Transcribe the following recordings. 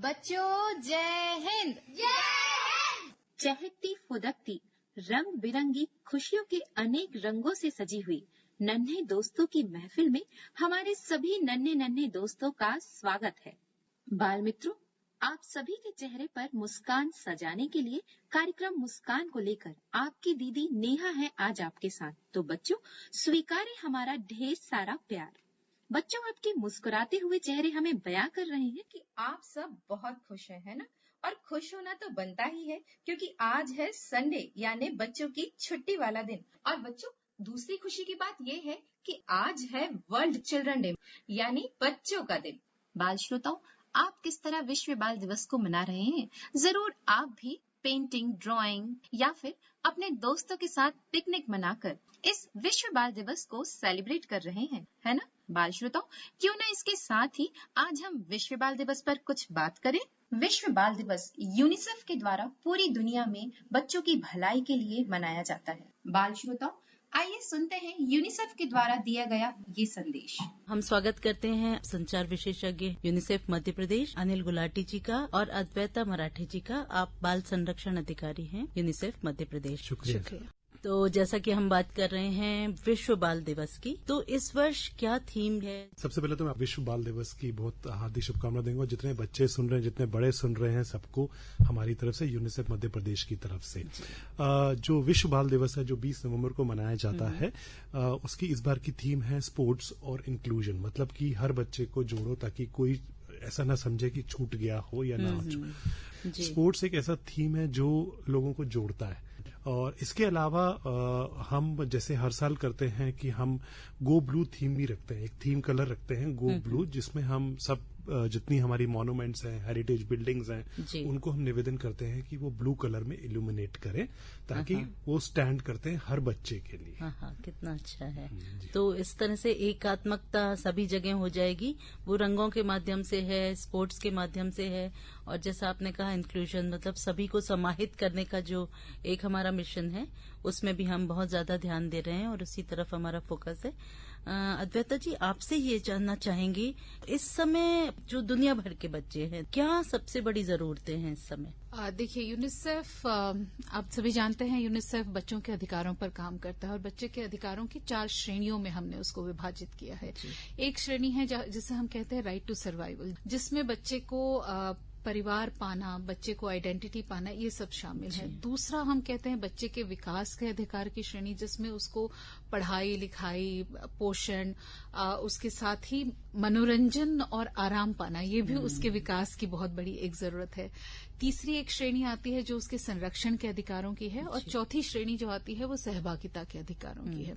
बच्चों जय हिंद। जय हिंद। चहकती फुदकती रंग बिरंगी खुशियों के अनेक रंगों से सजी हुई नन्हे दोस्तों की महफिल में हमारे सभी नन्हे नन्हे दोस्तों का स्वागत है। बाल मित्रों, आप सभी के चेहरे पर मुस्कान सजाने के लिए कार्यक्रम मुस्कान को लेकर आपकी दीदी नेहा है आज आपके साथ। तो बच्चों, स्वीकारें हमारा ढेर सारा प्यार। बच्चों, आपके मुस्कुराते हुए चेहरे हमें बयां कर रहे हैं कि आप सब बहुत खुश हैं, है ना? और खुश होना तो बनता ही है क्योंकि आज है संडे यानी बच्चों की छुट्टी वाला दिन। और बच्चों, दूसरी खुशी की बात ये है कि आज है वर्ल्ड चिल्ड्रन डे यानी बच्चों का दिन। बाल श्रोताओं, आप किस तरह विश्व बाल दिवस को मना रहे हैं? जरूर आप भी पेंटिंग, ड्राइंग या फिर अपने दोस्तों के साथ पिकनिक मनाकर इस विश्व बाल दिवस को सेलिब्रेट कर रहे हैं, है ना? बाल श्रोताओं, क्यों ना इसके साथ ही आज हम विश्व बाल दिवस पर कुछ बात करें। विश्व बाल दिवस यूनिसेफ के द्वारा पूरी दुनिया में बच्चों की भलाई के लिए मनाया जाता है। बाल श्रोताओं, आइए सुनते हैं यूनिसेफ के द्वारा दिया गया ये संदेश। हम स्वागत करते हैं संचार विशेषज्ञ यूनिसेफ मध्य प्रदेश अनिल गुलाटी जी का और अद्वैता मराठे जी का। आप बाल संरक्षण अधिकारी हैं यूनिसेफ मध्य प्रदेश। शुक्रिया। तो जैसा कि हम बात कर रहे हैं विश्व बाल दिवस की, तो इस वर्ष क्या थीम है? सबसे पहले तो मैं विश्व बाल दिवस की बहुत हार्दिक शुभकामनाएं दूंगा। जितने बच्चे सुन रहे हैं, जितने बड़े सुन रहे हैं, सबको हमारी तरफ से, यूनिसेफ मध्य प्रदेश की तरफ से जो विश्व बाल दिवस है जो 20 नवंबर को मनाया जाता है, उसकी इस बार की थीम है स्पोर्ट्स और इंक्लूजन। मतलब कि हर बच्चे को जोड़ो ताकि कोई ऐसा ना समझे कि छूट गया हो या ना छूट। स्पोर्ट्स एक ऐसा थीम है जो लोगों को जोड़ता है। और इसके अलावा हम जैसे हर साल करते हैं कि हम गो ब्लू थीम भी रखते हैं। एक थीम कलर रखते हैं गो ब्लू, जिसमें हम सब जितनी हमारी मॉन्यूमेंट्स हैं, हेरिटेज बिल्डिंग्स हैं, उनको हम निवेदन करते हैं कि वो ब्लू कलर में इल्यूमिनेट करें ताकि वो स्टैंड करते हैं हर बच्चे के लिए। कितना अच्छा है। तो इस तरह से एकात्मकता सभी जगह हो जाएगी। वो रंगों के माध्यम से है, स्पोर्ट्स के माध्यम से है, और जैसा आपने कहा इंक्लूजन, मतलब सभी को समाहित करने का जो एक हमारा मिशन है, उसमें भी हम बहुत ज्यादा ध्यान दे रहे हैं और उसी तरफ हमारा फोकस है। अद्वैता जी, आपसे ये जानना चाहेंगी, इस समय जो दुनिया भर के बच्चे हैं, क्या सबसे बड़ी जरूरतें हैं इस समय? देखिए, यूनिसेफ आप सभी जानते हैं, यूनिसेफ बच्चों के अधिकारों पर काम करता है और बच्चे के अधिकारों की 4 श्रेणियों में हमने उसको विभाजित किया है। एक श्रेणी है जिसे हम कहते हैं राइट टू सर्वाइवल, जिसमें बच्चे को परिवार पाना, बच्चे को आइडेंटिटी पाना, ये सब शामिल है। दूसरा हम कहते हैं बच्चे के विकास के अधिकार की श्रेणी, जिसमें उसको पढ़ाई लिखाई, पोषण, उसके साथ ही मनोरंजन और आराम पाना, ये भी उसके विकास की बहुत बड़ी एक जरूरत है। तीसरी एक श्रेणी आती है जो उसके संरक्षण के अधिकारों की है, और चौथी श्रेणी जो आती है वो सहभागिता के अधिकारों की है।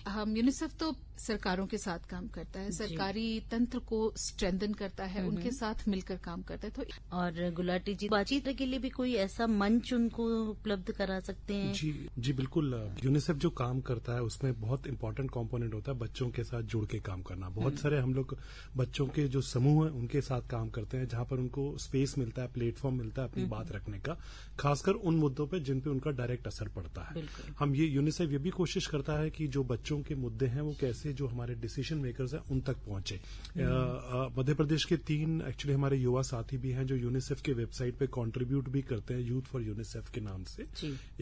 हम यूनिसेफ तो सरकारों के साथ काम करता है, सरकारी तंत्र को स्ट्रेंथन करता है, उनके साथ मिलकर काम करता है। तो और गुलाटी जी, बातचीत के लिए भी कोई ऐसा मंच उनको उपलब्ध करा सकते हैं? जी बिल्कुल। यूनिसेफ जो काम करता है उसमें बहुत इंपॉर्टेंट कंपोनेंट होता है बच्चों के साथ जुड़ के काम करना। बहुत सारे हम लोग बच्चों के जो समूह है उनके साथ काम करते हैं, जहां पर उनको स्पेस मिलता है, प्लेटफॉर्म मिलता है अपनी बात रखने का, खासकर उन मुद्दों पे जिन पे उनका डायरेक्ट असर पड़ता है। हम यूनिसेफ ये भी कोशिश करता है कि जो बच्चों के मुद्दे हैं वो कैसे जो हमारे डिसीजन मेकर्स हैं उन तक पहुंचे। मध्य प्रदेश के 3 एक्चुअली हमारे युवा साथी भी हैं जो यूनिसेफ के वेबसाइट पे कंट्रीब्यूट भी करते हैं, यूथ फॉर यूनिसेफ के नाम से।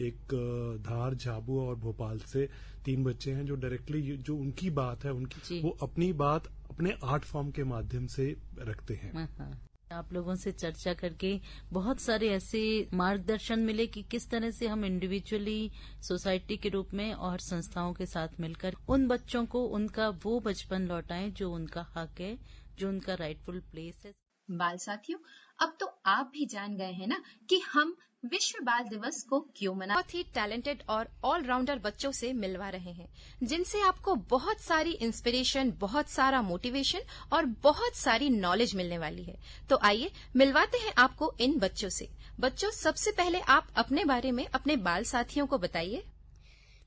एक धार, झाबुआ और भोपाल से 3 बच्चे हैं जो डायरेक्टली जो उनकी बात है वो अपनी बात अपने आर्ट फॉर्म के माध्यम से रखते हैं। आप लोगों से चर्चा करके बहुत सारे ऐसे मार्गदर्शन मिले कि किस तरह से हम इंडिविजुअली, सोसाइटी के रूप में और संस्थाओं के साथ मिलकर उन बच्चों को उनका वो बचपन लौटाएं जो उनका हक है, जो उनका राइटफुल प्लेस है। बाल साथियों, अब तो आप भी जान गए हैं ना कि हम विश्व बाल दिवस को क्यों मना। बहुत ही टैलेंटेड और ऑलराउंडर बच्चों से मिलवा रहे हैं, जिनसे आपको बहुत सारी इंस्पिरेशन, बहुत सारा मोटिवेशन और बहुत सारी नॉलेज मिलने वाली है। तो आइए मिलवाते हैं आपको इन बच्चों से। बच्चों, सबसे पहले आप अपने बारे में अपने बाल साथियों को बताइए।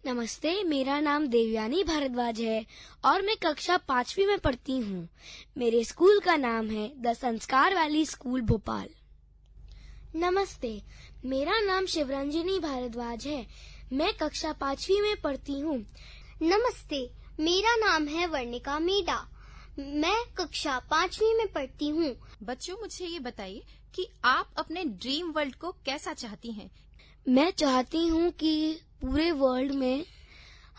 नमस्ते, मेरा नाम देवयानी भारद्वाज है और मैं कक्षा 5वीं में पढ़ती हूँ। मेरे स्कूल का नाम है द संस्कार वैली स्कूल भोपाल। नमस्ते, मेरा नाम शिवरंजनी भारद्वाज है। मैं कक्षा 5वीं में पढ़ती हूँ। नमस्ते, मेरा नाम है वर्णिका मीडा। मैं कक्षा 5वीं में पढ़ती हूँ। बच्चों, मुझे ये बताइए कि आप अपने ड्रीम वर्ल्ड को कैसा चाहती हैं? मैं चाहती हूँ कि पूरे वर्ल्ड में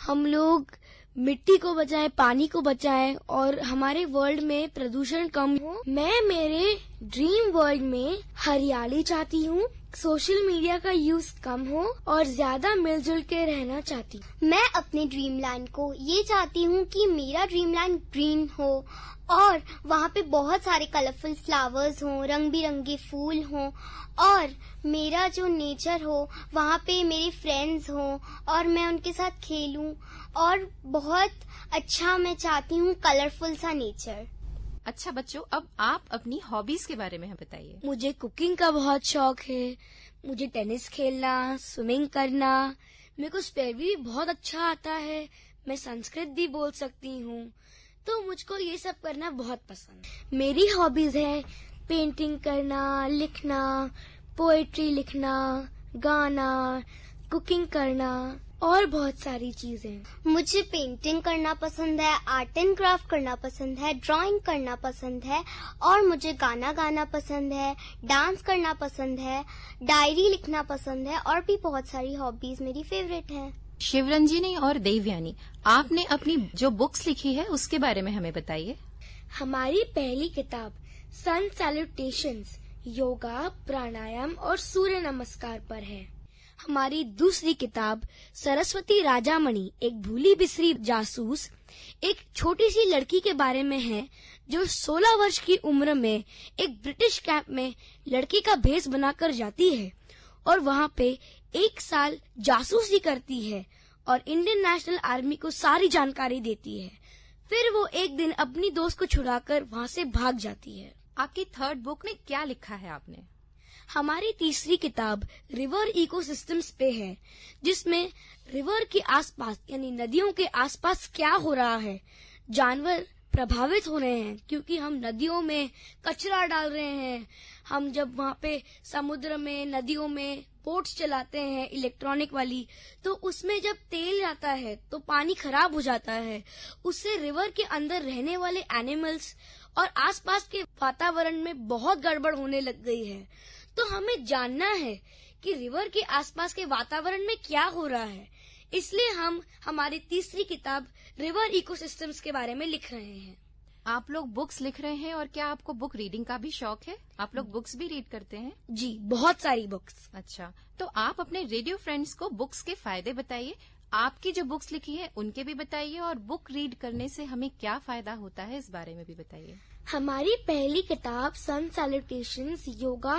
हम लोग मिट्टी को बचाएं, पानी को बचाएं और हमारे वर्ल्ड में प्रदूषण कम हो। मैं मेरे ड्रीम वर्ल्ड में हरियाली चाहती हूँ, सोशल मीडिया का यूज कम हो और ज्यादा मिलजुल के रहना चाहती हूँ। मैं अपने ड्रीमलैंड को ये चाहती हूँ कि मेरा ड्रीमलैंड ग्रीन हो और वहाँ पे बहुत सारे कलरफुल फ्लावर्स हों, रंग बिरंगे फूल हों और मेरा जो नेचर हो वहाँ पे मेरे फ्रेंड्स हों और मैं उनके साथ खेलूं और बहुत अच्छा मैं चाहती हूँ कलरफुल सा नेचर। अच्छा बच्चों, अब आप अपनी हॉबीज के बारे में बताइए। मुझे कुकिंग का बहुत शौक है, मुझे टेनिस खेलना, स्विमिंग करना, मेरे को स्पेल भी बहुत अच्छा आता है, मैं संस्कृत भी बोल सकती हूँ, तो मुझको ये सब करना बहुत पसंद है। मेरी हॉबीज है पेंटिंग करना, लिखना, पोएट्री लिखना, गाना, कुकिंग करना और बहुत सारी चीजें। मुझे पेंटिंग करना पसंद है, आर्ट एंड क्राफ्ट करना पसंद है, ड्राइंग करना पसंद है और मुझे गाना गाना पसंद है, डांस करना पसंद है, डायरी लिखना पसंद है और भी बहुत सारी हॉबीज मेरी फेवरेट हैं। शिवरंजनी और देवयानी, आपने अपनी जो बुक्स लिखी है उसके बारे में हमें बताइए। हमारी पहली किताब सन सैल्यूटेशंस योगा, प्राणायाम और सूर्य नमस्कार पर है। हमारी दूसरी किताब सरस्वती राजामणि, एक भूली बिसरी जासूस, एक छोटी सी लड़की के बारे में है जो 16 वर्ष की उम्र में एक ब्रिटिश कैंप में लड़की का भेष बनाकर जाती है और वहाँ पे 1 साल जासूसी करती है और इंडियन नेशनल आर्मी को सारी जानकारी देती है। फिर वो एक दिन अपनी दोस्त को छुड़ाकर वहाँ से भाग जाती है। आपकी थर्ड बुक में क्या लिखा है आपने? हमारी तीसरी किताब रिवर इकोसिस्टम्स पे है, जिसमें रिवर के आसपास यानी नदियों के आसपास क्या हो रहा है। जानवर प्रभावित हो रहे हैं क्योंकि हम नदियों में कचरा डाल रहे हैं। हम जब वहाँ पे समुद्र में, नदियों में बोट्स चलाते हैं इलेक्ट्रॉनिक वाली, तो उसमें जब तेल जाता है तो पानी खराब हो जाता है। उससे रिवर के अंदर रहने वाले एनिमल्स और आसपास के वातावरण में बहुत गड़बड़ होने लग गई है। तो हमें जानना है कि रिवर के आसपास के वातावरण में क्या हो रहा है, इसलिए हम हमारी तीसरी किताब रिवर इकोसिस्टम्स के बारे में लिख रहे हैं। आप लोग बुक्स लिख रहे हैं और क्या आपको बुक रीडिंग का भी शौक है? आप लोग बुक्स भी रीड करते हैं? जी, बहुत सारी बुक्स। अच्छा, तो आप अपने रेडियो फ्रेंड्स को बुक्स के फायदे बताइए। आपकी जो बुक्स लिखी है उनके भी बताइए और बुक रीड करने से हमें क्या फायदा होता है इस बारे में भी बताइए। हमारी पहली किताब सन सैल्यूटेशंस योगा,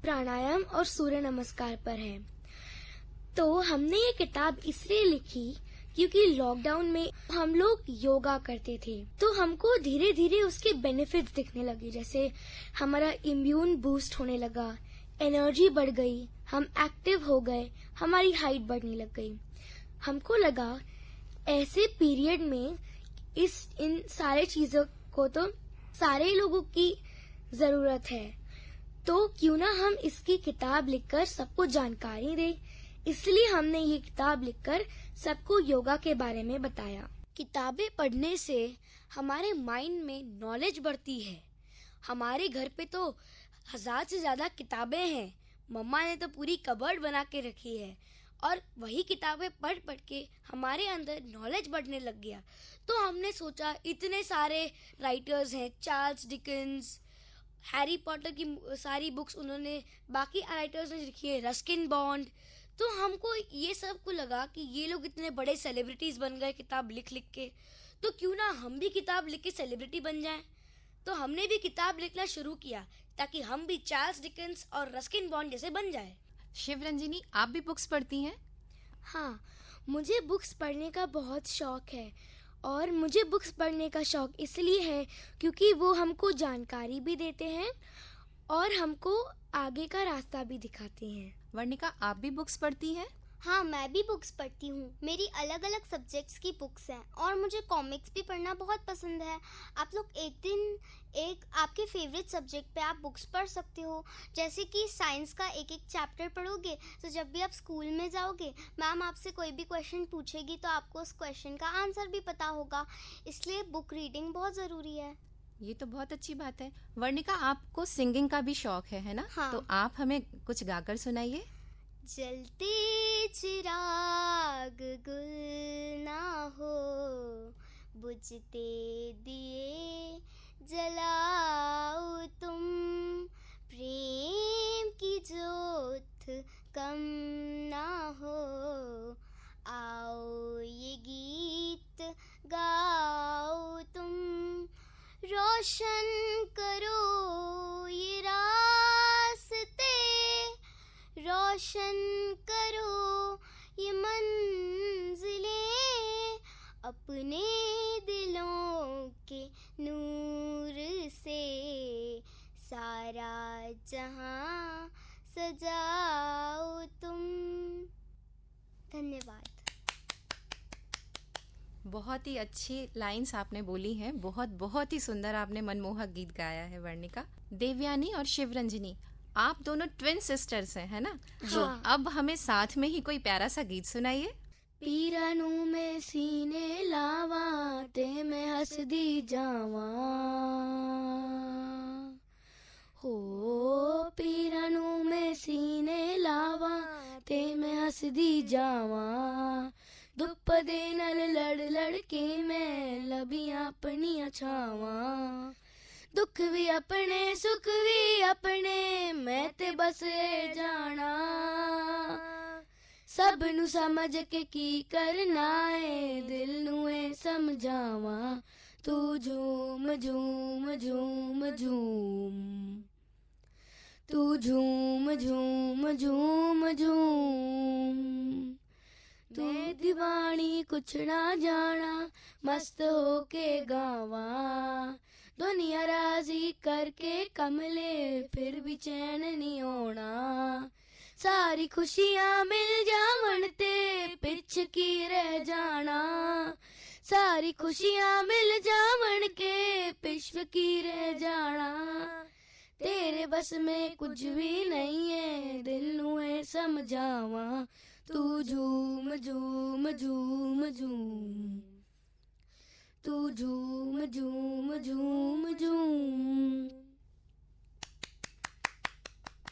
प्राणायाम और सूर्य नमस्कार पर है। तो हमने ये किताब इसलिए लिखी क्योंकि लॉकडाउन में हम लोग योगा करते थे, तो हमको धीरे धीरे उसके बेनिफिट्स दिखने लगे। जैसे हमारा इम्यून बूस्ट होने लगा, एनर्जी बढ़ गई, हम एक्टिव हो गए, हमारी हाइट बढ़ने लग गई। हमको लगा ऐसे पीरियड में इन सारे चीजों को तो सारे लोगों की जरूरत है, तो क्यों ना हम इसकी किताब लिखकर सबको जानकारी दें। इसलिए हमने ये किताब लिखकर सबको योगा के बारे में बताया। किताबें पढ़ने से हमारे माइंड में नॉलेज बढ़ती है। हमारे घर पे तो 1000 से ज्यादा किताबें हैं। मम्मा ने तो पूरी कबर्ड बना के रखी है और वही किताबें पढ़ पढ़ के हमारे अंदर नॉलेज बढ़ने लग गया। तो हमने सोचा इतने सारे राइटर्स हैं, चार्ल्स डिकेंस, हैरी पॉटर की सारी बुक्स उन्होंने, बाकी राइटर्स ने लिखी है, रस्किन बॉन्ड। तो हमको ये सब को लगा कि ये लोग इतने बड़े सेलिब्रिटीज बन गए किताब लिख लिख के, तो क्यों ना हम भी किताब लिख के सेलिब्रिटी बन जाएं। तो हमने भी किताब लिखना शुरू किया ताकि हम भी चार्ल्स डिकेंस और रस्किन बॉन्ड जैसे बन जाए। शिवरंजनी, आप भी बुक्स पढ़ती हैं? हाँ, मुझे बुक्स पढ़ने का बहुत शौक है और मुझे बुक्स पढ़ने का शौक इसलिए है क्योंकि वो हमको जानकारी भी देते हैं और हमको आगे का रास्ता भी दिखाते हैं। वर्णिका, आप भी बुक्स पढ़ती हैं? हाँ, मैं भी बुक्स पढ़ती हूँ। मेरी अलग अलग सब्जेक्ट्स की बुक्स हैं और मुझे कॉमिक्स भी पढ़ना बहुत पसंद है। आप लोग एक दिन एक आपके फेवरेट सब्जेक्ट पे आप बुक्स पढ़ सकते हो। जैसे कि साइंस का एक एक चैप्टर पढ़ोगे तो जब भी आप स्कूल में जाओगे, मैम आपसे कोई भी क्वेश्चन पूछेगी तो आपको उस क्वेश्चन का आंसर भी पता होगा। इसलिए बुक रीडिंग बहुत ज़रूरी है। ये तो बहुत अच्छी बात है। वर्णिका, आपको सिंगिंग का भी शौक है ना? हाँ। तो आप हमें कुछ गाकर सुनाइए। जलते चिराग गुल ना हो, बुझते दिए जलाओ तुम, प्रेम की ज्योत कम ना हो, आओ ये गीत गाओ तुम, रोशन करो ये रास्ते, रोशन करो ये मंजिलें, अपने दिलों के नूर से सारा जहां सजाओ तुम। धन्यवाद। बहुत ही अच्छी लाइंस आपने बोली हैं। बहुत बहुत ही सुंदर आपने मनमोहक गीत गाया है वर्णिका। देवयानी और शिवरंजनी, आप दोनों ट्विन सिस्टर्स हैं, है ना? तो अब हमें साथ में ही कोई प्यारा सा गीत सुनाइए। पीरानू में सीने लावा ते मैं हसदी जावा, हो पीरानू में सीने लावा ते मैं हसदी जावा, धुप दे नल लड़ लड़ के मैं लबियां अपनियां छावा, दुख भी अपने सुख भी अपने मैं ते बस ए जाना, सब नू समझ के की करना है दिल नू ए समझावा, तू झूम झूम झूम झूम, तू झूम झूम झूम झूम, मैं दीवानी कुछ ना जाना मस्त होके गावा, दुनिया राजी करके कमले फिर भी चैन नहीं होना, सारी खुशियां मिल जावन ते पिछ की रह जाना, सारी खुशियां मिल जावन के पिछव की रह जाना, तेरे बस में कुछ भी नहीं है दिल नू है समझावा, तू झूम झूम झूम झूम, तू झूम झूम झूम झूम।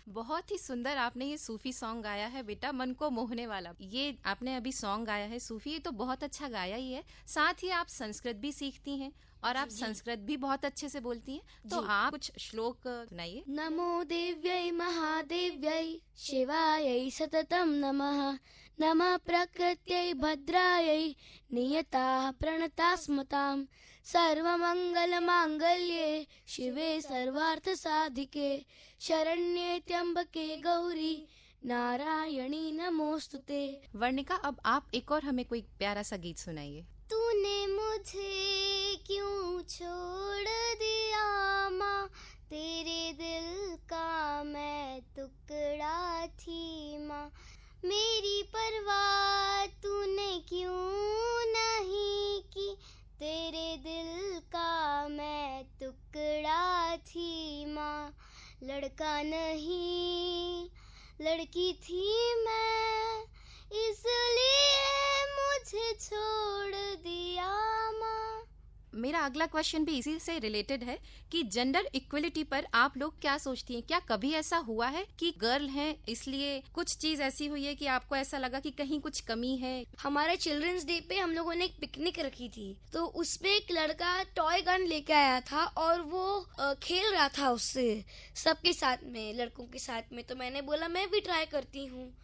बहुत ही सुंदर आपने ये सूफी सॉन्ग गाया है बेटा, मन को मोहने वाला। ये आपने अभी सॉन्ग गाया है सूफी, ये तो बहुत अच्छा गाया ही है। साथ ही आप संस्कृत भी सीखती हैं और आप संस्कृत भी बहुत अच्छे से बोलती हैं, तो आप कुछ श्लोक सुनाइए। नमो देव्यै महादेव्यै शिवायै सततं नमः, नमः प्रकृत्यै भद्रायै नियताः प्रणता स्मताम्, सर्वमंगलमांगल्ये शिवे सर्वार्थ साधिके, शरण्ये त्र्यंबके गौरी नारायणी नमोस्तुते। वर्णिका, अब आप एक और हमें कोई प्यारा सा गीत सुनाइए। तूने मुझे क्यों छोड़ दिया माँ, तेरे दिल का मैं टुकड़ा थी माँ, मेरी परवाह तूने क्यों नहीं की, तेरे दिल का मैं टुकड़ा थी माँ, लड़का नहीं लड़की थी मैं, इसलिए मुझे छोड़ दिया माँ। मेरा अगला क्वेश्चन भी इसी से रिलेटेड है कि जेंडर इक्वलिटी पर आप लोग क्या सोचती हैं? क्या कभी ऐसा हुआ है कि गर्ल हैं इसलिए कुछ चीज ऐसी हुई है कि आपको ऐसा लगा कि कहीं कुछ कमी है? हमारे चिल्ड्रंस डे पे हम लोगों ने एक पिकनिक रखी थी, तो उसमें एक लड़का टॉय गन लेके आया था और वो खेल रहा था उससे सबके साथ में, लड़कों के साथ में। तो मैंने बोला मैं भी ट्राई करती हूँ,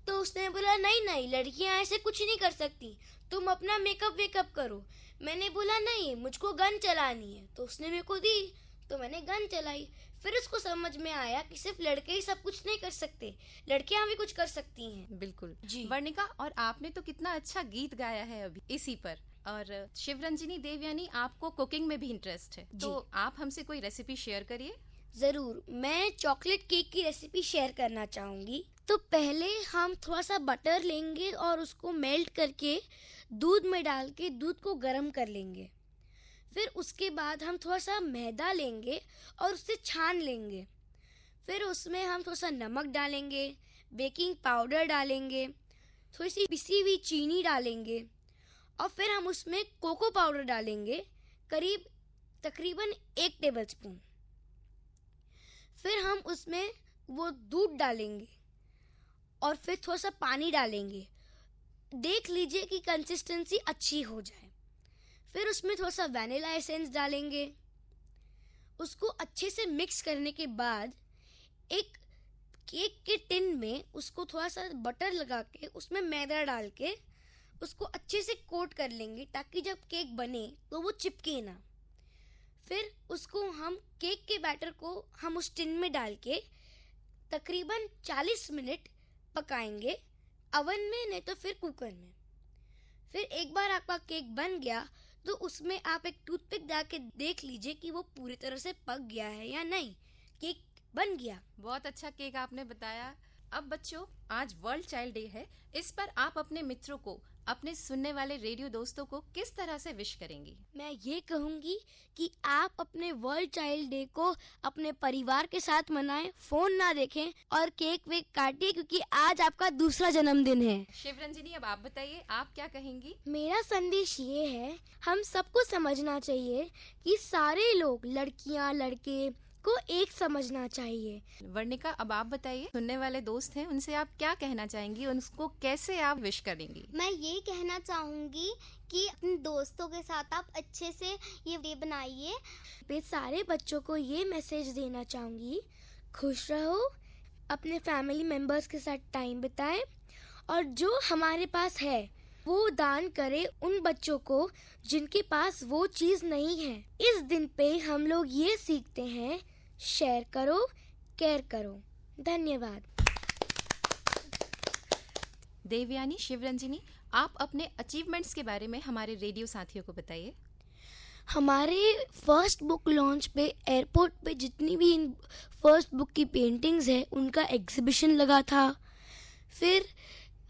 तो उसने बोला नहीं नहीं लड़कियां ऐसे कुछ नहीं कर सकती, तुम अपना मेकअप वेकअप करो। मैंने बोला नहीं मुझको गन चलानी है, तो उसने मेरे को दी, तो मैंने गन चलाई। फिर उसको समझ में आया कि सिर्फ लड़के ही सब कुछ नहीं कर सकते, लड़कियां भी कुछ कर सकती हैं। बिल्कुल जी। वर्णिका, और आपने तो कितना अच्छा गीत गाया है अभी इसी पर। और शिवरंजनी देवयानी, आपको कुकिंग में भी इंटरेस्ट है, तो आप हमसे कोई रेसिपी शेयर करिए। जरूर, मैं चॉकलेट केक की रेसिपी शेयर करना चाहूंगी। तो पहले हम थोड़ा सा बटर लेंगे और उसको मेल्ट करके दूध में डाल के दूध को गर्म कर लेंगे। फिर उसके बाद हम थोड़ा सा मैदा लेंगे और उससे छान लेंगे। फिर उसमें हम थोड़ा सा नमक डालेंगे, बेकिंग पाउडर डालेंगे, थोड़ी सी पिसी हुई चीनी डालेंगे और फिर हम उसमें कोको पाउडर डालेंगे, करीब तकरीबन 1 टेबलस्पून। फिर हम उसमें वो दूध डालेंगे और फिर थोड़ा सा पानी डालेंगे। देख लीजिए कि कंसिस्टेंसी अच्छी हो जाए। फिर उसमें थोड़ा सा वैनिला एसेंस डालेंगे। उसको अच्छे से मिक्स करने के बाद एक केक के टिन में उसको थोड़ा सा बटर लगा के उसमें मैदा डाल के उसको अच्छे से कोट कर लेंगे, ताकि जब केक बने तो वो चिपके ना। फिर उसको हम केक के बैटर को हम उस टिन में डाल के तकरीबन 40 मिनट पकाएंगे, अवन में नहीं तो फिर कुकर में। फिर एक बार आपका केक बन गया तो उसमें आप एक टूथपिक डाल के देख लीजिए कि वो पूरी तरह से पक गया है या नहीं। केक बन गया। बहुत अच्छा केक आपने बताया। अब बच्चों, आज वर्ल्ड चाइल्ड डे है। इस पर आप अपने मित्रों को, अपने सुनने वाले रेडियो दोस्तों को किस तरह से विश करेंगी? मैं ये कहूंगी कि आप अपने वर्ल्ड चाइल्ड डे को अपने परिवार के साथ मनाएं, फोन ना देखें और केक वेक काटिए, क्योंकि आज आपका दूसरा जन्मदिन है। शिवरंजनी, अब आप बताइए, आप क्या कहेंगी? मेरा संदेश ये है, हम सबको समझना चाहिए कि सारे लोग, लड़कियां लड़के को एक समझना चाहिए। वर्णिका, अब आप बताइए, सुनने वाले दोस्त हैं, उनसे आप क्या कहना चाहेंगी? उनको कैसे आप विश करेंगी? मैं ये कहना चाहूंगी कि अपने दोस्तों के साथ आप अच्छे से ये डे बनाइए। मैं सारे बच्चों को ये मैसेज देना चाहूंगी, खुश रहो, अपने फैमिली मेंबर्स के साथ टाइम बिताएं और जो हमारे पास है वो दान करे उन बच्चों को जिनके पास वो चीज नहीं है। इस दिन पे हम लोग ये सीखते हैं, शेयर करो, केयर करो। धन्यवाद। देवयानी, शिवरंजनी, आप अपने अचीवमेंट्स के बारे में हमारे रेडियो साथियों को बताइए। हमारे फर्स्ट बुक लॉन्च पे एयरपोर्ट पे जितनी भी इन फर्स्ट बुक की पेंटिंग्स है उनका एग्जीबिशन लगा था। फिर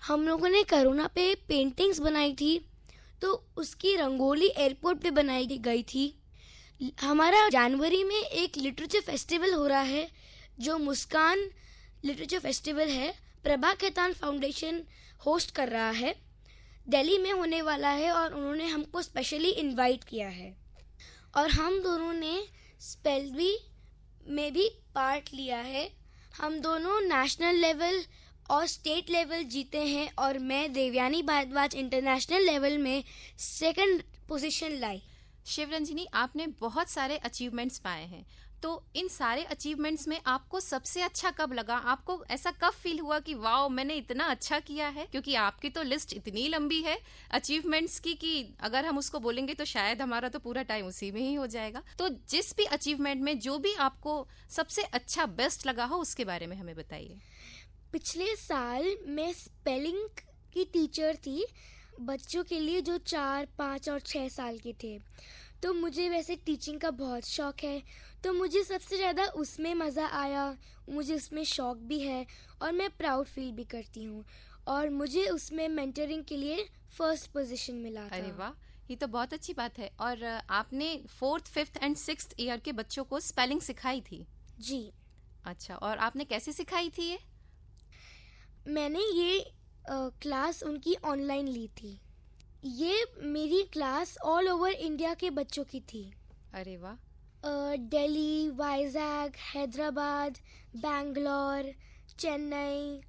हम लोगों ने कोरोना पे पेंटिंग्स बनाई थी, तो उसकी रंगोली एयरपोर्ट पे बनाई गई थी। हमारा जनवरी में एक लिटरेचर फेस्टिवल हो रहा है जो मुस्कान लिटरेचर फेस्टिवल है। प्रभा खेतान फाउंडेशन होस्ट कर रहा है, दिल्ली में होने वाला है और उन्होंने हमको स्पेशली इनवाइट किया है। और हम दोनों ने स्पेल्वी में भी पार्ट लिया है। हम दोनों नेशनल लेवल और स्टेट लेवल जीते हैं और मैं देवयानी भारद्वाज इंटरनेशनल लेवल में 2nd पोजीशन लाई। शिवरंजनी, आपने बहुत सारे अचीवमेंट्स पाए हैं, तो इन सारे अचीवमेंट्स में आपको सबसे अच्छा कब लगा? आपको ऐसा कब फील हुआ कि वाओ, मैंने इतना अच्छा किया है? क्योंकि आपकी तो लिस्ट इतनी लंबी है अचीवमेंट्स की कि अगर हम उसको बोलेंगे तो शायद हमारा तो पूरा टाइम उसी में ही हो जाएगा। तो जिस भी अचीवमेंट में जो भी आपको सबसे अच्छा बेस्ट लगा हो उसके बारे में हमें बताइए। पिछले साल मैं स्पेलिंग की टीचर थी बच्चों के लिए जो 4, 5 और 6 साल के थे। तो मुझे वैसे टीचिंग का बहुत शौक है, तो मुझे सबसे ज़्यादा उसमें मज़ा आया। मुझे उसमें शौक भी है और मैं प्राउड फील भी करती हूँ और मुझे उसमें मेंटरिंग के लिए 1st पोजीशन मिला था। अरे वाह, ये तो बहुत अच्छी बात है। और आपने 4th, 5th and 6th year के बच्चों को स्पेलिंग सिखाई थी? जी। अच्छा, और आपने कैसे सिखाई थी ये? मैंने ये क्लास उनकी ऑनलाइन ली थी। ये मेरी क्लास ऑल ओवर इंडिया के बच्चों की थी। अरे वाह। दिल्ली, वाइजैग, हैदराबाद, बैंगलोर, चेन्नई,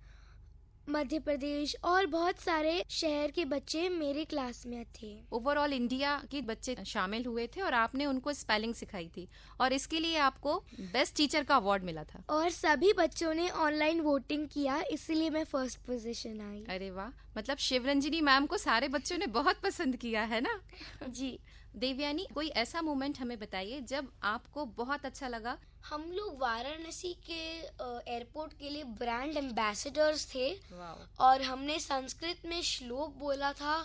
मध्य प्रदेश और बहुत सारे शहर के बच्चे मेरे क्लास में थे। ओवरऑल इंडिया के बच्चे शामिल हुए थे और आपने उनको स्पेलिंग सिखाई थी और इसके लिए आपको बेस्ट टीचर का अवार्ड मिला था। और सभी बच्चों ने ऑनलाइन वोटिंग किया, इसलिए मैं 1st पोजीशन आई। अरे वाह, मतलब शिवरंजनी मैम को सारे बच्चों ने बहुत पसंद किया है ना? जी। देवयानी, कोई ऐसा मोमेंट हमें बताइए जब आपको बहुत अच्छा लगा। हम लोग वाराणसी के एयरपोर्ट के लिए ब्रांड एम्बेसडर्स थे और हमने संस्कृत में श्लोक बोला था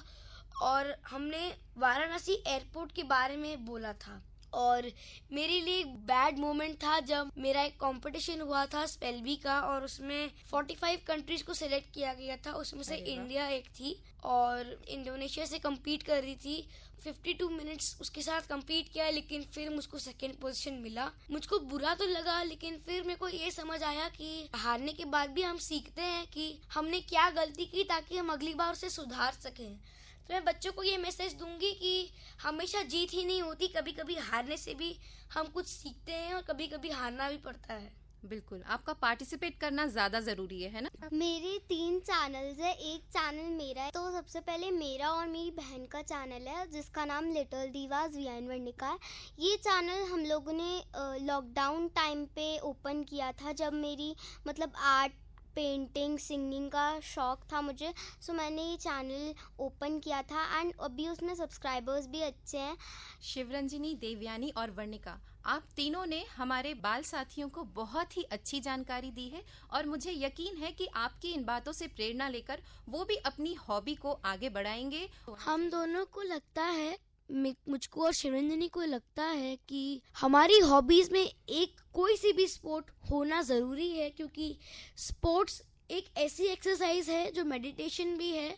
और हमने वाराणसी एयरपोर्ट के बारे में बोला था। और मेरे लिए एक बैड मोमेंट था जब मेरा एक कंपटीशन हुआ था स्पेल्वी का और उसमें 45 कंट्रीज को सिलेक्ट किया गया था, उसमें से इंडिया एक थी और इंडोनेशिया से compete कर रही थी। 52 मिनट्स उसके साथ compete किया, लेकिन फिर मुझको 2nd पोजीशन मिला। मुझको बुरा तो लगा, लेकिन फिर मेरे को ये समझ आया कि हारने के बाद भी हम सीखते हैं कि हमने क्या गलती की ताकि हम अगली बार उसे सुधार सकें। तो मैं बच्चों को ये मैसेज दूंगी कि हमेशा जीत ही नहीं होती, कभी कभी हारने से भी हम कुछ सीखते हैं और कभी कभी हारना भी पड़ता है। बिल्कुल, आपका पार्टिसिपेट करना ज्यादा जरूरी है ना? मेरे 3 चैनल्स है, एक चैनल मेरा है। तो सबसे पहले मेरा और मेरी बहन का चैनल है जिसका नाम लिटिल दीवाज वियान वर्णिका है। ये चैनल हम लोगों ने लॉकडाउन टाइम पे ओपन किया था, जब मेरी मतलब आर्ट, पेंटिंग, सिंगिंग का शौक था मुझे, सो मैंने ये चैनल ओपन किया था एंड अभी उसमें सब्सक्राइबर्स भी अच्छे हैं। शिवरंजनी, देवयानी और वर्णिका, आप तीनों ने हमारे बाल साथियों को बहुत ही अच्छी जानकारी दी है और मुझे यकीन है कि आपकी इन बातों से प्रेरणा लेकर वो भी अपनी हॉबी को आगे बढ़ाएंगे। हम दोनों को लगता है, मुझको और शिवरंजनी को लगता है कि हमारी हॉबीज में एक कोई सी भी स्पोर्ट होना जरूरी है, क्योंकि स्पोर्ट्स एक ऐसी एक्सरसाइज है जो मेडिटेशन भी है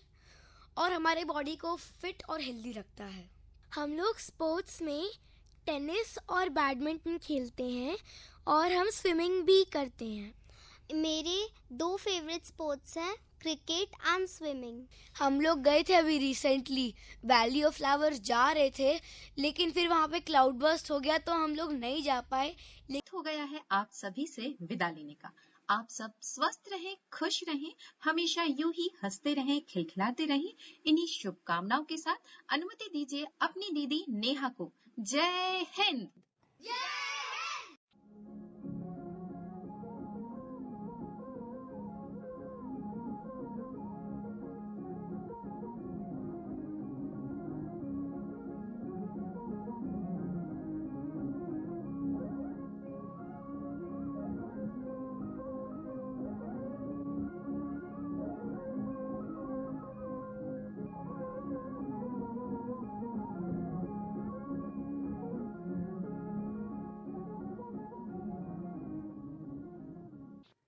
और हमारे बॉडी को फिट और हेल्दी रखता है। हम लोग स्पोर्ट्स में टेनिस और बैडमिंटन खेलते हैं और हम स्विमिंग भी करते हैं। मेरे 2 फेवरेट स्पोर्ट्स हैं, क्रिकेट एंड स्विमिंग। हम लोग गए थे अभी रिसेंटली वैली ऑफ फ्लावर्स, जा रहे थे लेकिन फिर वहाँ पे क्लाउड बर्स्ट हो गया तो हम लोग नहीं जा पाए। हो गया है आप सभी से विदा लेने का। आप सब स्वस्थ रहें, खुश रहें, हमेशा यूं ही हंसते रहें, खिलखिलाते रहें। इन्हीं शुभकामनाओं के साथ अनुमति दीजिए अपनी दीदी नेहा को। जय हिंद।